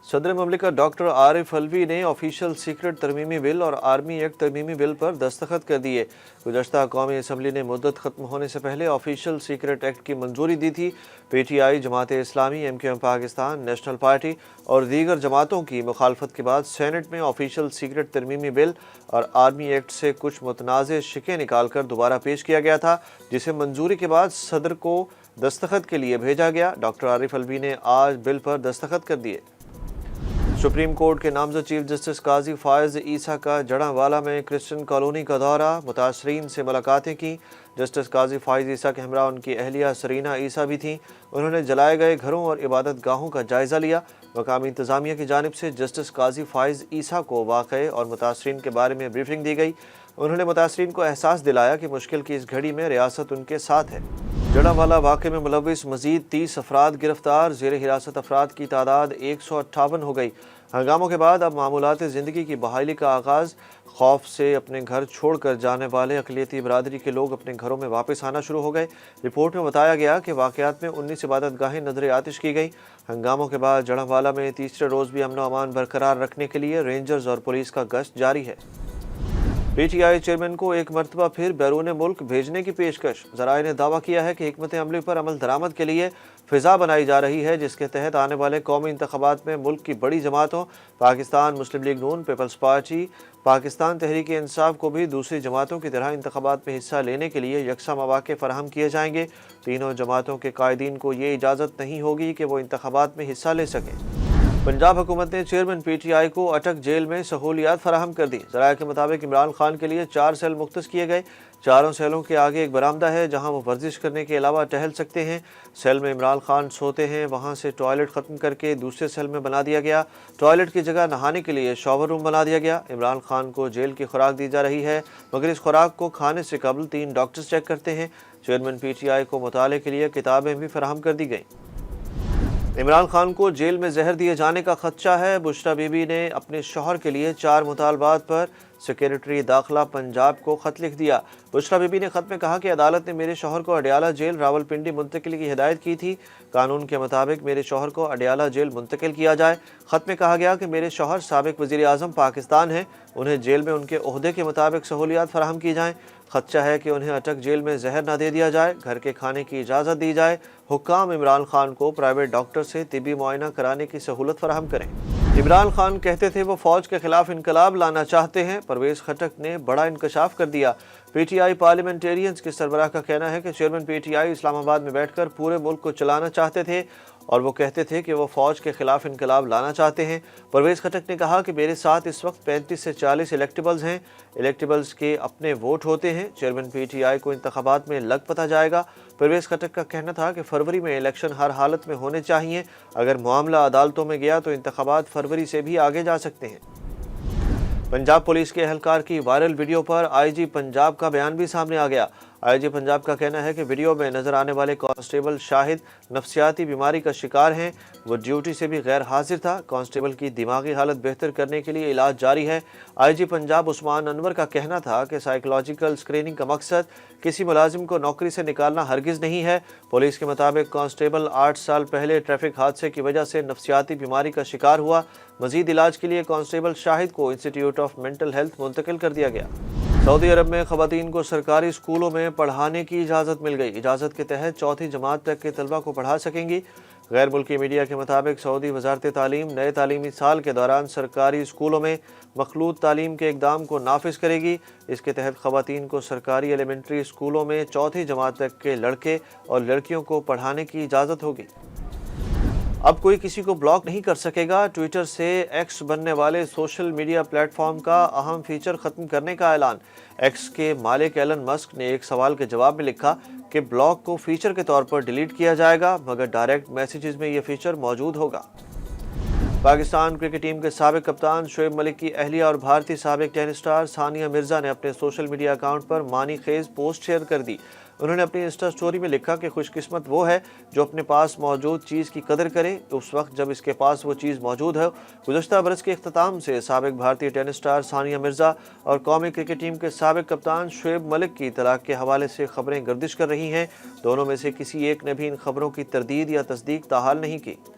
सदर ममलिकत डॉक्टर आरिफ अलवी ने official secret तरमीमी bill और आर्मी एक्ट तरमीमी बिल पर दस्तखत कर दिए। गुज़श्ता कौमी असम्बली ने मुद्दत ख़त्म होने से पहले ऑफिशियल सीक्रेट एक्ट की मंजूरी दी थी। PTI, Jamaat Islami, MQM Pakistan, national party और दीगर जमातों की मुखालफत के बाद सेनेट में ऑफिशियल सीक्रेट तरमीमी बिल और आर्मी एक्ट से कुछ मुतनाज़ शिकें निकाल कर दोबारा पेश किया गया था, जिसे मंजूरी के बाद सदर को दस्तखत के लिए भेजा गया। डॉक्टर आरिफ अलवी ने आज बिल पर दस्तखत कर दिए। सुप्रीम कोर्ट के नामजद चीफ जस्टिस काजी फायज ईसा का जड़ांवाला में क्रिश्चियन कॉलोनी का दौरा, मुतासरीन से मुलाकातें की। जस्टिस काजी फायज ईसा के हमरा उनकी अहलिया सरीना ईसा भी थीं। उन्होंने जलाए गए घरों और इबादत गाहों का जायज़ा लिया। मकामी इंतज़ामिया की जानिब से जस्टिस काजी फायज ईसा को वाक़े और मुतासरीन के बारे में ब्रीफिंग दी गई। उन्होंने मुतासरीन को एहसास दिलाया कि मुश्किल की इस घड़ी में रियासत उनके साथ है। जड़ांवाला वाक़े में मुलव्विस मज़ीद 30 अफराद गिरफ्तार, ज़ेर हिरासत अफराद की तादाद 158 हो गई। हंगामों के बाद अब मामूलात ज़िंदगी की बहाली का आगाज़। खौफ से अपने घर छोड़ कर जाने वाले अक़लियती बरादरी के लोग अपने घरों में वापस आना शुरू हो गए। रिपोर्ट में बताया गया कि वाक़यात में 19 इबादत गाहें नजर आतिश की गई। हंगामों के बाद जड़ांवाला में तीसरे रोज़ भी अमन व अमान बरकरार रखने के लिए रेंजर्स और पुलिस का गश्त जारी है। PTI चेयरमैन को एक मरतबा फिर बैरून मुल्क भेजने की पेशकश। ज़राए ने दावा किया है कि हिकमत अमली पर अमल दरामद के लिए फ़िज़ा बनाई जा रही है, जिसके तहत आने वाले कौमी इंतख़ाबात में मुल्क की बड़ी जमातों पाकिस्तान मुस्लिम लीग नून, पीपल्स पार्टी, पाकिस्तान तहरीक इंसाफ को भी दूसरी जमातों की तरह इंतख़ाबात में हिस्सा लेने के लिए यकसा मौक़े फ़राहम किए जाएंगे। तीनों जमातों के कायदीन को ये इजाज़त नहीं होगी कि वो इंतख़ाबात में हिस्सा ले सकें। पंजाब हुकूमत ने चेयरमैन PTI को अटक जेल में सहूलियात फराहम कर दी। ज़राए के मुताबिक इमरान खान के लिए 4 सेल मुख्तस किए गए। चारों सेलों के आगे एक बरामदा है, जहां वो वर्जिश करने के अलावा टहल सकते हैं। सेल में इमरान खान सोते हैं, वहां से टॉयलेट ख़त्म करके दूसरे सेल में बना दिया गया। टॉयलेट की जगह नहाने के लिए शॉवर रूम बना दिया गया। इमरान खान को जेल की खुराक दी जा रही है, मगर इस खुराक को खाने से कबल 3 डॉक्टर्स चेक करते हैं। चेयरमैन PTI को मुताले के लिए किताबें भी फराहम कर दी गई। इमरान खान को जेल में जहर दिए जाने का खदशा है। बुशरा बीबी ने अपने शौहर के लिए 4 मुतालबात पर सेक्रेटरी दाखिला पंजाब को खत लिख दिया। बुशरा बीबी ने खत में कहा कि अदालत ने मेरे शौहर को अडयाला जेल रावलपिंडी मुंतकिल की हिदायत की थी। कानून के मुताबिक मेरे शौहर को अडयाला जेल मुंतकिल किया जाए। खत में कहा गया कि मेरे शौहर साबिक वज़ीर आज़म पाकिस्तान हैं, उन्हें जेल में उनके ओहदे के मुताबिक सहूलियात फराहम की जाएँ। खदशा है कि उन्हें अटक जेल में जहर न दे दिया जाए, घर के खाने की इजाज़त दी जाए। हुक्काम इमरान खान को प्राइवेट डॉक्टर से तिबी मुआयना कराने की सहूलत फराहम करें। इमरान खान कहते थे वो फौज के खिलाफ इनकलाब लाना चाहते हैं। परवेज़ खटक ने बड़ा इंकशाफ कर दिया। PTI पार्लियामेंटेरियंस के सरबराह का कहना है कि चेयरमैन PTI इस्लामाबाद में बैठकर पूरे मुल्क को चलाना चाहते थे और वो कहते थे कि वो फौज के खिलाफ इनकलाब लाना चाहते हैं। परवेज़ खटक ने कहा कि मेरे साथ इस वक्त 35 से 40 इलेक्टेबल्स हैं। इलेक्टेबल्स के अपने वोट होते हैं। चेयरमैन PTI को इंतखाबात में लग पता जाएगा। परवेज़ खटक का कहना था कि फरवरी में इलेक्शन हर हालत में होने चाहिए। अगर मामला अदालतों में गया तो इंतखाबात फरवरी से भी आगे जा सकते हैं। पंजाब पुलिस के एहलकार की वायरल वीडियो पर IG पंजाब का बयान भी सामने आ गया। IG पंजाब का कहना है कि वीडियो में नजर आने वाले कांस्टेबल शाहिद नफ्सियाती बीमारी का शिकार हैं। वो ड्यूटी से भी गैर हाजिर था। कांस्टेबल की दिमागी हालत बेहतर करने के लिए इलाज जारी है। IG पंजाब उस्मान अनवर का कहना था कि साइकोलॉजिकल स्क्रीनिंग का मकसद किसी मुलाजिम को नौकरी से निकालना हरगिज़ नहीं है। पुलिस के मुताबिक कांस्टेबल 8 साल पहले ट्रैफिक हादसे की वजह से नफ्सियाती बीमारी का शिकार हुआ। मजीद इलाज के लिए कांस्टेबल शाहिद को इंस्टीट्यूट ऑफ मेंटल हेल्थ मुंतकिल कर दिया गया। सऊदी अरब में ख़वातीन को सरकारी स्कूलों में पढ़ाने की इजाज़त मिल गई। इजाज़त के तहत 4वीं जमात तक के तलबा को पढ़ा सकेंगी। गैर मुल्की मीडिया के मुताबिक सऊदी वजारत तालीम नए तालीमी साल के दौरान सरकारी स्कूलों में मखलूत तालीम के इक़दाम को नाफिज करेगी। इसके तहत ख़वातीन को सरकारी एलिमेंट्री स्कूलों में 4वीं जमात तक के लड़के और लड़कियों को पढ़ाने की इजाज़त होगी। अब कोई किसी को ब्लॉक नहीं कर सकेगा। ट्विटर से X बनने वाले सोशल मीडिया प्लेटफॉर्म का अहम फीचर ख़त्म करने का ऐलान। X के मालिक एलन मस्क ने एक सवाल के जवाब में लिखा कि ब्लॉक को फीचर के तौर पर डिलीट किया जाएगा, मगर डायरेक्ट मैसेजेस में यह फीचर मौजूद होगा। पाकिस्तान क्रिकेट टीम के साबिक कप्तान शोएब मलिक की अहलिया और भारतीय साबिक टेनिस स्टार सानिया मिर्जा ने अपने सोशल मीडिया अकाउंट पर मानी खेज पोस्ट शेयर कर दी। उन्होंने अपनी इंस्टा स्टोरी में लिखा कि खुशकिस्मत वो है जो अपने पास मौजूद चीज़ की कदर करे उस वक्त जब इसके पास वो चीज़ मौजूद है। गुज़श्ता बरस के इख्तिताम से साबिक भारतीय टेनिस स्टार सानिया मिर्जा और कौमी क्रिकेट टीम के साबिक कप्तान शोएब मलिक की तलाक के हवाले से खबरें गर्दिश कर रही हैं। दोनों में से किसी एक ने भी इन खबरों की तरदीद या तस्दीक ताहाल नहीं की।